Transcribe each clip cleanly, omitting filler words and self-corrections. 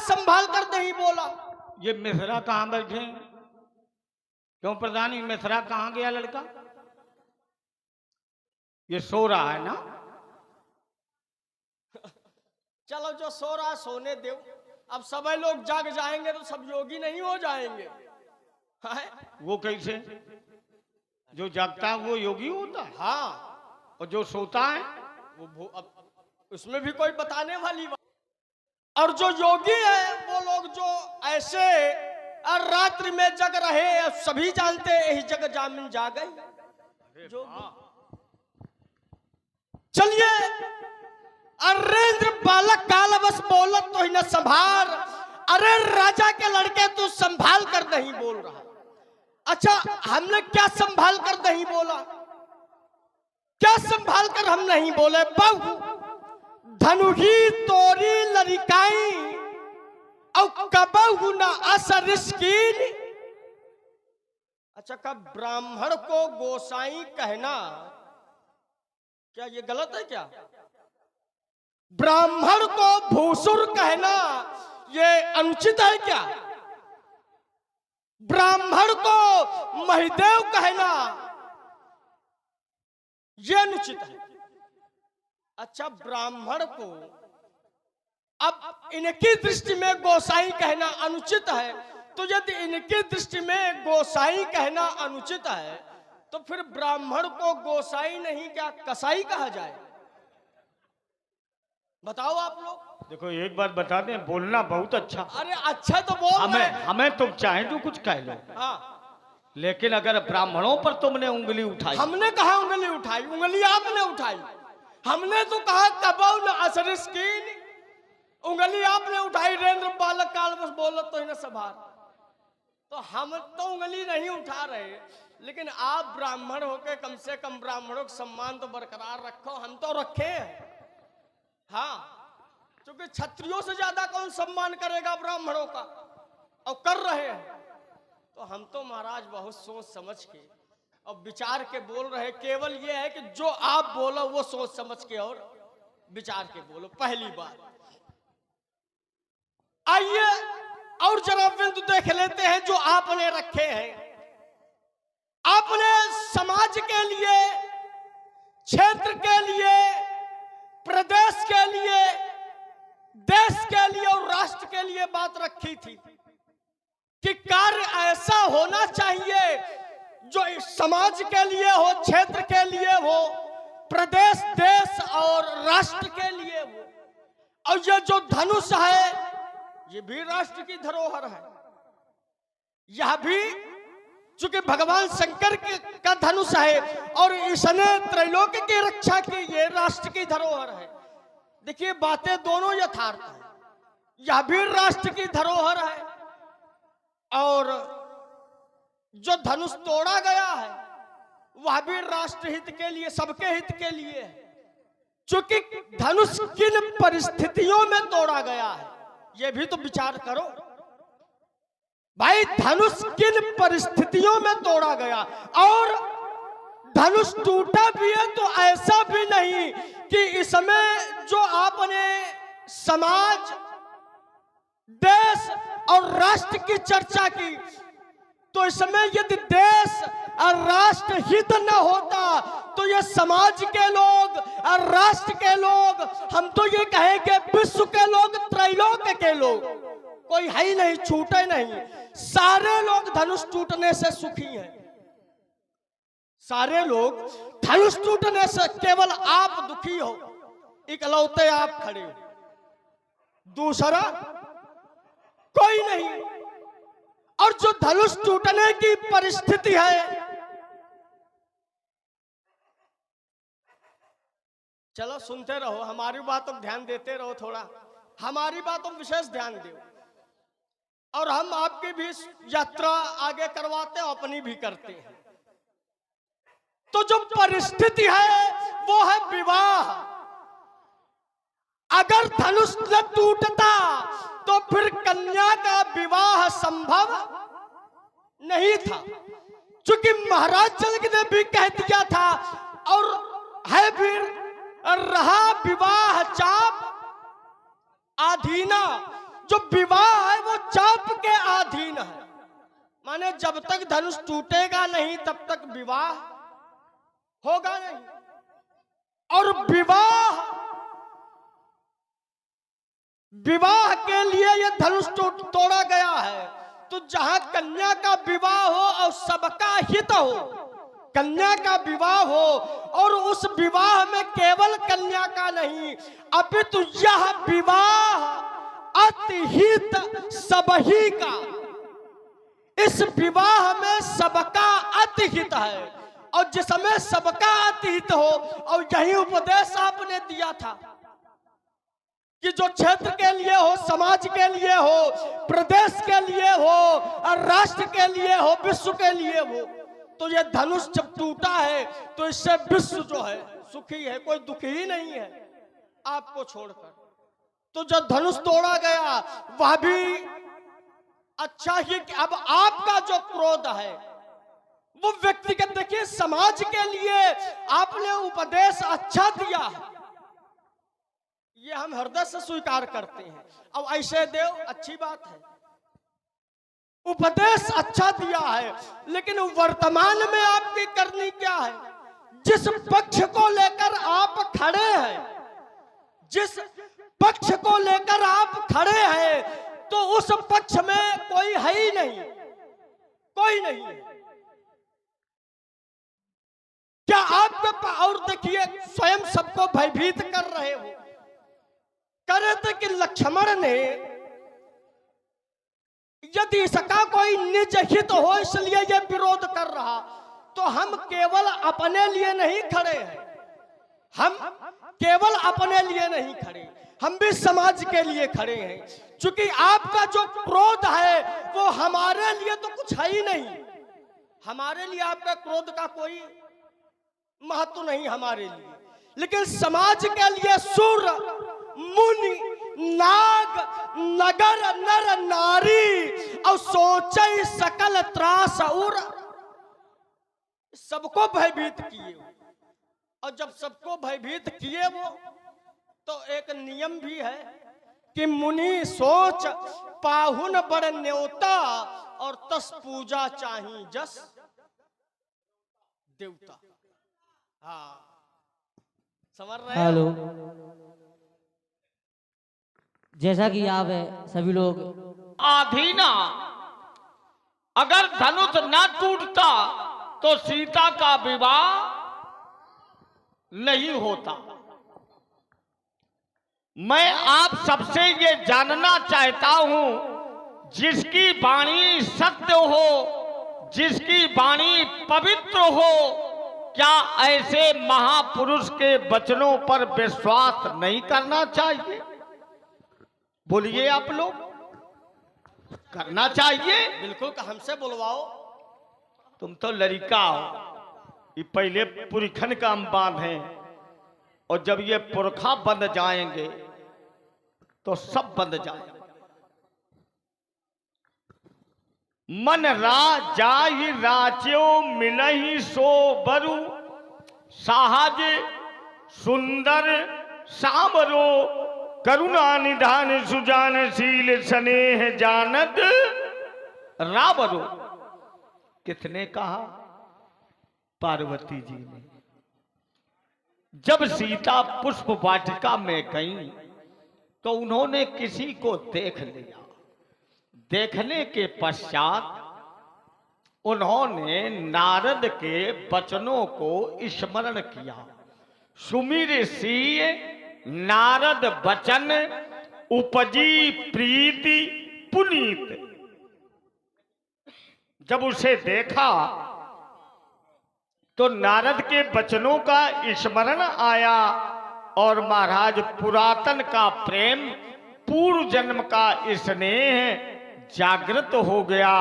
संभाल कर नहीं बोला? ये मिश्रा कहाँ बैठे हैं? क्यों प्रधानी, मिश्रा कहाँ गया लड़का? ये सो रहा है ना? चलो जो सो रहा सोने दो, अब सभी लोग जाग जाएंगे तो सब योगी नहीं हो जाएंगे। वो कैसे? जो जागता है वो योगी होता है? हाँ, और जो सोता है वो अब उसमें भी कोई बताने वाली बात। और जो योगी है वो लोग जो ऐसे रात्रि में जग रहे, सभी जानते हैं यही जग जामिन जा गई। जो चलिए, अरेंद्र बालक काल बस बोलत तो ही न संभाल। अरे राजा के लड़के तू संभाल कर नहीं बोल रहा। अच्छा, हमने क्या संभाल कर नहीं बोला? क्या संभाल कर हम नहीं बोले? बहु धनु ही तोरी लड़काई और कबहु न असरिस कीन। अच्छा, कब ब्राह्मण को गोसाई कहना क्या ये गलत है क्या? ब्राह्मण को भूसुर कहना ये अनुचित है क्या? ब्राह्मण को महिदेव कहना ये अनुचित है। अच्छा, ब्राह्मण को अब इनकी दृष्टि में गोसाई कहना अनुचित है, तो यदि इनकी दृष्टि में गोसाई कहना अनुचित है तो फिर ब्राह्मण को गोसाई नहीं क्या कसाई कहा जाए? बताओ आप लोग। देखो, एक बात बता दें, बोलना बहुत अच्छा। अरे अच्छा तो बोल हमें तुम चाहे जो कुछ कह लो। हाँ, लेकिन अगर ब्राह्मणों पर तुमने उंगली उठाई। हमने कहा उंगली उठाई? उंगली आपने उठाई। हमने तो कहा कबहु न असरिस कीन, उंगली आपने उठाई। रेंद्र बालक काल बस बोलत तो ही न संभाल। तो हम तो उंगली नहीं उठा रहे, लेकिन आप ब्राह्मण होके कम से कम ब्राह्मणों का सम्मान तो बरकरार रखो। हम तो रखे हैं। हाँ, क्योंकि क्षत्रियों से ज्यादा कौन सम्मान करेगा ब्राह्मणों का, और कर रहे हैं। तो हम तो महाराज बहुत सोच समझ के और विचार के बोल रहे। केवल ये है कि जो आप बोलो वो सोच समझ के और विचार के बोलो, पहली बात। आइए और जरा बिंदु देख लेते हैं जो आपने रखे हैं। आपने समाज के लिए, क्षेत्र के लिए, प्रदेश के लिए, देश के लिए और राष्ट्र के लिए बात रखी थी कि कार्य ऐसा होना चाहिए जो समाज के लिए हो, क्षेत्र के लिए हो, प्रदेश, देश और राष्ट्र के लिए हो। और ये जो धनुष है ये भी राष्ट्र की धरोहर है। यह भी चूंकि भगवान शंकर का धनुष है और इसने त्रैलोक्य की रक्षा की, ये राष्ट्र की धरोहर है। देखिए, बातें दोनों यथार्थ है। यह भी राष्ट्र की धरोहर है और जो धनुष तोड़ा गया है वह भी राष्ट्र हित के लिए, सबके हित के लिए है। चूंकि धनुष किन परिस्थितियों में तोड़ा गया है यह भी तो विचार करो भाई। धनुष किन परिस्थितियों में तोड़ा गया, और धनुष टूटा भी है तो ऐसा भी नहीं कि इसमें जो आपने समाज, देश और राष्ट्र की चर्चा की, तो इसमें यदि देश और राष्ट्र हित न होता तो ये समाज के लोग और राष्ट्र के लोग, हम तो ये कहेंगे विश्व के लोग, त्रैलोक्य के लोग, कोई है ही नहीं, छूटे नहीं। सारे लोग धनुष टूटने से सुखी हैं। सारे लोग धनुष टूटने से, केवल आप दुखी हो, इकलौते आप खड़े हो, दूसरा कोई नहीं। और जो धनुष टूटने की परिस्थिति है, चलो सुनते रहो, हमारी बातों पर ध्यान देते रहो, थोड़ा हमारी बातों पर विशेष ध्यान दो। और हम आपकी भी यात्रा आगे करवाते हैं, अपनी भी करते हैं। तो जो परिस्थिति है वो है विवाह। अगर धनुष न टूटता तो फिर कन्या का विवाह संभव नहीं था, क्योंकि महाराज जनक ने भी कह दिया था और है भी, रहा विवाह चाप आधीना। जो विवाह माने जब तक धनुष टूटेगा नहीं तब तक विवाह होगा नहीं। और विवाह के लिए यह धनुष तोड़ा गया है। तो जहां कन्या का विवाह हो और सबका हित हो, कन्या का विवाह हो और उस विवाह में केवल कन्या का नहीं अपितु यह विवाह अतिहित सबही का, इस विवाह में सबका अतिहित है। और जिसमें सबका अतिहित हो, और यही उपदेश आपने दिया था कि जो क्षेत्र के लिए हो, समाज के लिए हो, प्रदेश के लिए हो, और राष्ट्र के लिए हो, विश्व के लिए हो। तो ये धनुष जब टूटा है तो इससे विश्व जो है सुखी है, कोई दुखी ही नहीं है आपको छोड़कर। तो जब धनुष तोड़ा गया वह भी अच्छा ही कि अब आपका जो क्रोध है वो व्यक्तिगत, देखिए समाज के लिए आपने उपदेश अच्छा दिया है, ये हम हृदय से स्वीकार करते हैं। अब ऐसे देव अच्छी बात है, उपदेश अच्छा दिया है, लेकिन वर्तमान में आपकी करनी क्या है? जिस पक्ष को लेकर आप खड़े हैं, जिस पक्ष को लेकर आप खड़े हैं, तो उस पक्ष में कोई है ही नहीं, कोई नहीं है। क्या आपके और देखिए स्वयं सबको भयभीत कर रहे हो, कर रहे थे कि लक्ष्मण ने यदि इसका कोई निज हित हो इसलिए ये विरोध कर रहा, तो हम केवल अपने लिए नहीं खड़े हैं, हम केवल अपने लिए नहीं खड़े, हम भी समाज के लिए खड़े हैं। क्योंकि आपका जो क्रोध है वो हमारे लिए तो कुछ है ही नहीं, हमारे लिए आपका क्रोध का कोई महत्व नहीं हमारे लिए, लेकिन समाज के लिए सूर मुनि नाग नगर नर नारी और सोचे सकल त्रास और सबको भयभीत किए। और जब सबको भयभीत किए वो, तो एक नियम भी है कि मुनि सोच पाहुन बड़ न्योता और तस पूजा चाही जस देवता। हाँ, समझ रहे हैं? हेलो, जैसा कि आप सभी लोग आधीना अगर धनुष न टूटता तो सीता का विवाह नहीं होता। मैं आप सबसे ये जानना चाहता हूं, जिसकी वाणी सत्य हो, जिसकी वाणी पवित्र हो, क्या ऐसे महापुरुष के वचनों पर विश्वास नहीं करना चाहिए? बोलिए आप लोग, करना चाहिए? बिल्कुल, हमसे बुलवाओ। तुम तो लड़का हो, ये पहले पुरखन का हम बांधे, और जब ये पुरखा बंद जाएंगे तो सब बंद जाएंगे। मन राजा ही राज्यो मिलहि सो बरु, साहज सुंदर सामरो, करुणा निधान सुजानशील स्नेह जानत रावरो। किसने कहा? पार्वती जी ने। जब सीता पुष्प वाटिका में गई तो उन्होंने किसी को देख लिया। देखने के पश्चात उन्होंने नारद के वचनों को स्मरण किया। सुमिर सी नारद वचन उपजी प्रीति पुनीत। जब उसे देखा तो नारद के वचनों का स्मरण आया और महाराज पुरातन का प्रेम, पूर्व जन्म का स्नेह जागृत हो गया।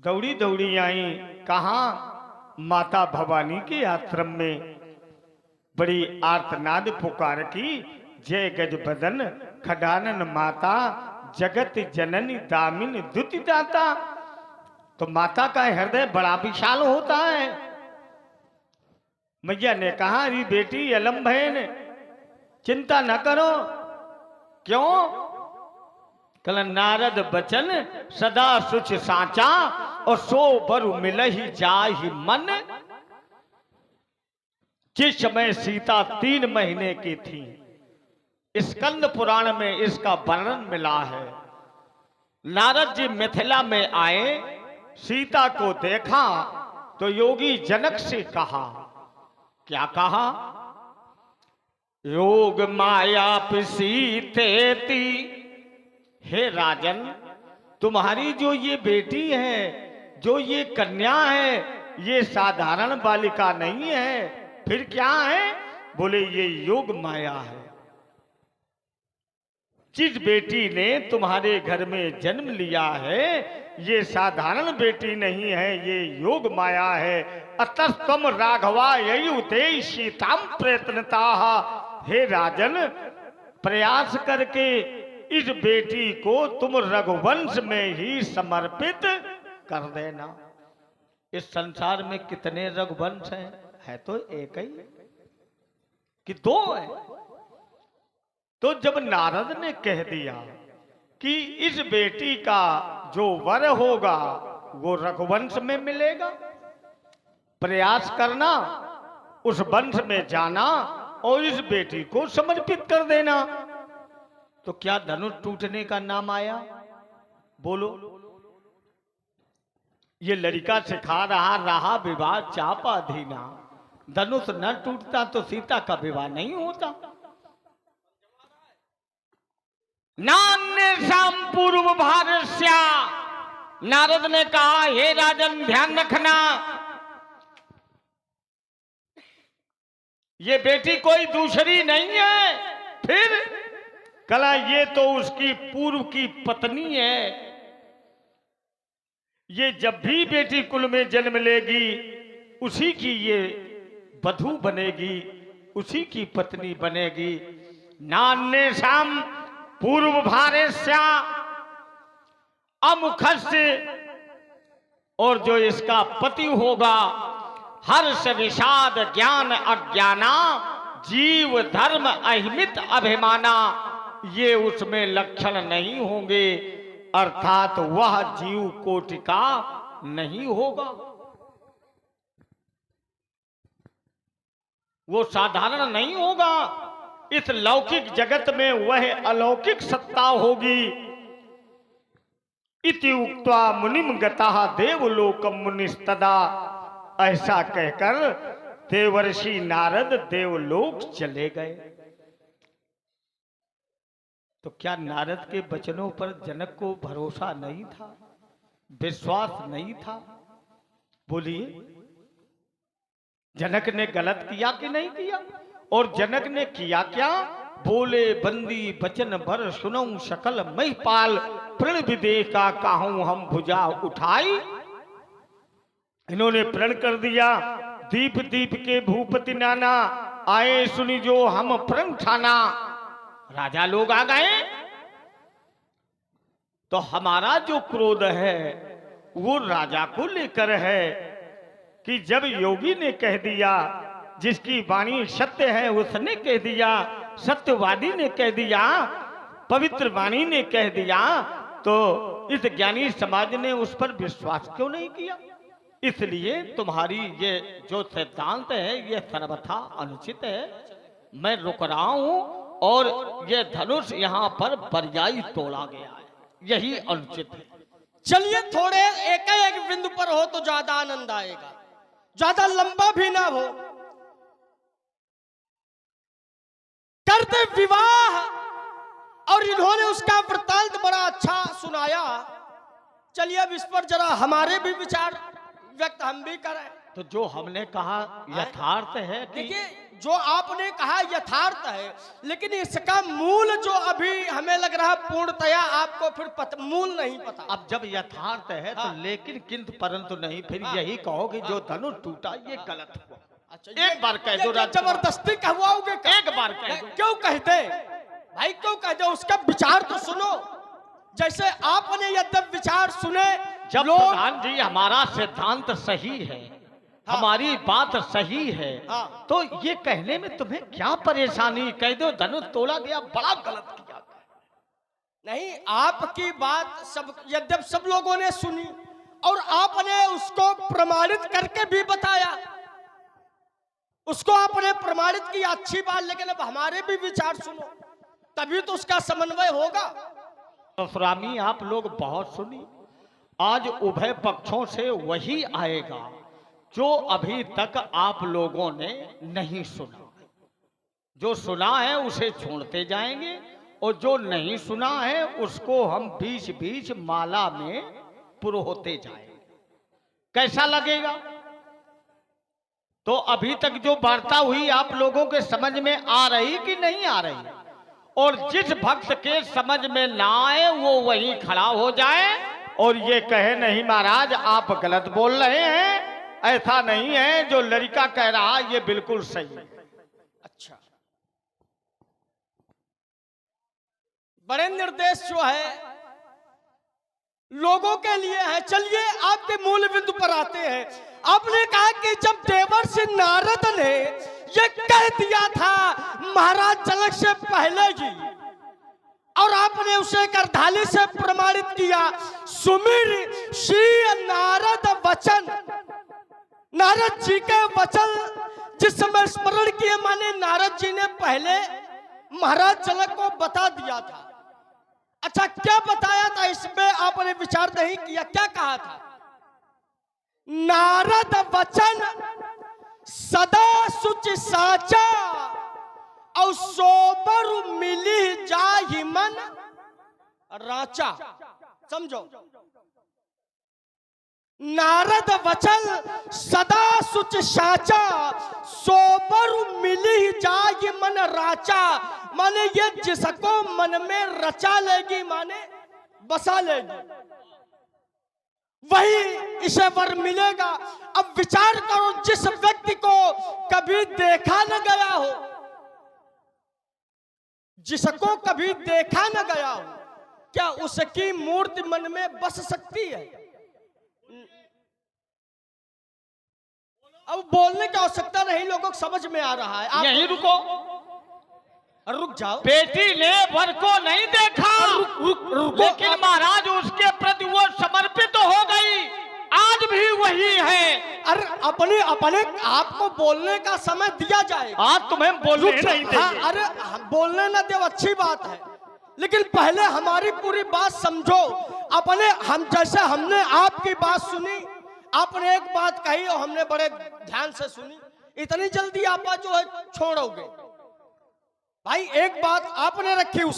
दौड़ी दौड़ी आई, कहा? माता भवानी के आश्रम में। बड़ी आर्तनाद पुकार की, जय गज बदन खडानन माता, जगत जननी दामिन दुति दाता। तो माता का हृदय बड़ा विशाल होता है। मैया ने कहा, अरे बेटी अलम बहन, चिंता न करो। क्यों? कल नारद बचन सदा सुच साचा, और सो बरु मिलहि जाहि मन। जिस समय सीता 3 महीने की थी, स्कंद पुराण में इसका वर्णन मिला है। नारद जी मिथिला में आए, सीता को देखा तो योगी जनक से कहा, क्या कहा? योग माया सीतेती, हे राजन, तुम्हारी जो ये बेटी है, जो ये कन्या है, ये साधारण बालिका नहीं है, फिर क्या है? बोले ये योग माया है। जिस बेटी ने तुम्हारे घर में जन्म लिया है, ये साधारण बेटी नहीं है, ये योग माया है। अतस्तम राघवा ययुते सीताम प्रयत्नता। हे राजन, प्रयास करके इस बेटी को तुम रघुवंश में ही समर्पित कर देना। इस संसार में कितने रघुवंश हैं? है तो एक ही कि 2 है। तो जब नारद ने कह दिया कि इस बेटी का जो वर होगा वो रघुवंश में मिलेगा, प्रयास करना, उस वंश में जाना और इस बेटी को समर्पित कर देना, तो क्या धनुष टूटने का नाम आया? बोलो। ये लड़का सिखा रहा विवाह चापा धीना। धनुष न टूटता तो सीता का विवाह नहीं होता। नान्य शाम पूर्व भारस्या, नारद ने कहा, हे राजन ध्यान रखना, ये बेटी कोई दूसरी नहीं है। फिर कला ये तो उसकी पूर्व की पत्नी है। ये जब भी बेटी कुल में जन्म लेगी, उसी की ये वधू बनेगी, उसी की पत्नी बनेगी। नान्य शाम पूर्व भारस्या अमुखस्य, और जो इसका पति होगा, हर्ष विषाद ज्ञान अज्ञाना, जीव धर्म अहिमित अभिमाना, ये उसमें लक्षण नहीं होंगे, अर्थात वह जीव कोटि का नहीं होगा। वो साधारण नहीं होगा। इस लौकिक जगत में वह अलौकिक सत्ता होगी। इति उक्त्वा मुनिम गतः देवलोकम मुनिस्तदा, ऐसा कहकर देवर्षि नारद देवलोक चले गए। तो क्या नारद के वचनों पर जनक को भरोसा नहीं था, विश्वास नहीं था? बोलिए, जनक ने गलत किया कि नहीं किया? और जनक ने किया क्या? बोले बंदी बचन भर सुनऊं सकल महिपाल, प्रण विदेका काहूं हम भुजा उठाई। इन्होंने प्रण कर दिया, दीप दीप के भूपति नाना, आए सुनी जो हम प्रण ठाना। राजा लोग आ गए तो हमारा जो क्रोध है वो राजा को लेकर है कि जब योगी ने कह दिया, जिसकी वाणी सत्य है उसने कह दिया, सत्यवादी ने कह दिया, पवित्र वाणी ने कह दिया, तो इस ज्ञानी समाज ने उस पर विश्वास क्यों नहीं किया? इसलिए तुम्हारी ये जो सिद्धांत है ये सर्वथा अनुचित है। मैं रुक रहा हूं और ये धनुष यहाँ पर पर्यायी तोड़ा गया है, यही अनुचित है। चलिए थोड़े एक बिंदु पर हो तो ज्यादा आनंद आएगा, ज्यादा लंबा भी ना हो। करते विवाह और इन्होंने उसका वृत्तांत बड़ा अच्छा सुनाया। चलिए अब इस पर जरा हमारे भी विचार व्यक्त हम भी करें। तो जो हमने कहा यथार्थ है कि देखिए, जो आपने कहा यथार्थ है, लेकिन इसका मूल जो अभी हमें लग रहा पूर्णतया आपको फिर मूल नहीं पता। अब जब यथार्थ है तो लेकिन किंतु परंतु नहीं, फिर यही कहो कि जो धनुष टूटा ये गलत हुआ। अच्छा, एक बार कह दो, जबरदस्ती कहवाओगे? एक बार कह दो। क्यों कहते भाई, क्यों कहते? उसका विचार तो सुनो। जैसे आपने यद्यप विचार सुने, जब प्रधान जी हमारा सिद्धांत सही है, हमारी बात सही है, तो ये कहने में तुम्हें क्या परेशानी? कह दो धनुष तोड़ा गया, बड़ा गलत किया। नहीं, आपकी बात सब यद्यप सब लोगों ने सुनी और आपने उसको प्रमाणित करके भी बताया, उसको आपने प्रमाणित किया, अच्छी बात, लेकिन अब हमारे भी विचार सुनो, तभी तो उसका समन्वय होगा। परशुरामी आप लोग बहुत सुनी, आज उभय पक्षों से वही आएगा जो अभी तक आप लोगों ने नहीं सुना। जो सुना है उसे छोड़ते जाएंगे और जो नहीं सुना है उसको हम बीच बीच माला में पुरोहते जाएंगे। कैसा लगेगा? तो अभी तक जो वार्ता हुई आप लोगों के समझ में आ रही कि नहीं आ रही? और जिस भक्त के समझ में ना आए वो वहीं खड़ा हो जाए और ये कहे नहीं महाराज आप गलत बोल रहे हैं, ऐसा नहीं है, जो लड़का कह रहा ये बिल्कुल सही है। अच्छा, बड़े निर्देश जो है लोगों के लिए है। चलिए आपके मूल बिंदु पर आते हैं। आपने कहा कि जब देवर्षि नारद ने ये कह दिया था महाराज जनक से पहले ही, और आपने उसे करधाली से प्रमाणित किया, सुमिर श्री नारद वचन, नारद जी के वचन जिस समय स्मरण किए, माने नारद जी ने पहले महाराज जनक को बता दिया था। अच्छा, क्या बताया था? इसमें आपने विचार नहीं किया, क्या कहा था? नारद वचन सदा सुच साचा और सोबर मिली जाहि मन राचा। समझो, नारद वचन सदा सुच साचा सोबर मिली जाहि मन राचा, माने ये जिसको मन में रचा लेगी, माने बसा लेगी, वही इसे वर मिलेगा। अब विचार करो, जिस व्यक्ति को कभी देखा न गया हो, जिसको कभी देखा न गया हो, क्या उसकी मूर्ति मन में बस सकती है? अब बोलने की आवश्यकता नहीं, लोगों को समझ में आ रहा है। आप यहीं रुको, रुक जाओ। बेटी ने वर को नहीं देखा, लेकिन महाराज उसके प्रति वो समर्पित हो गई, आज भी वही है। अरे अपने अपने आपको बोलने का समय दिया जाएगा। आज तुम्हें बोलने नहीं देंगे। हाँ, अरे बोलने न दे, अच्छी बात है, लेकिन पहले हमारी पूरी बात समझो। अपने हम जैसे हमने आपकी बात सुनी, आपने एक बात कही और हमने बड़े ध्यान से सुनी, इतनी जल्दी आप जो है छोड़ोगे? भाई एक बात आपने रखी,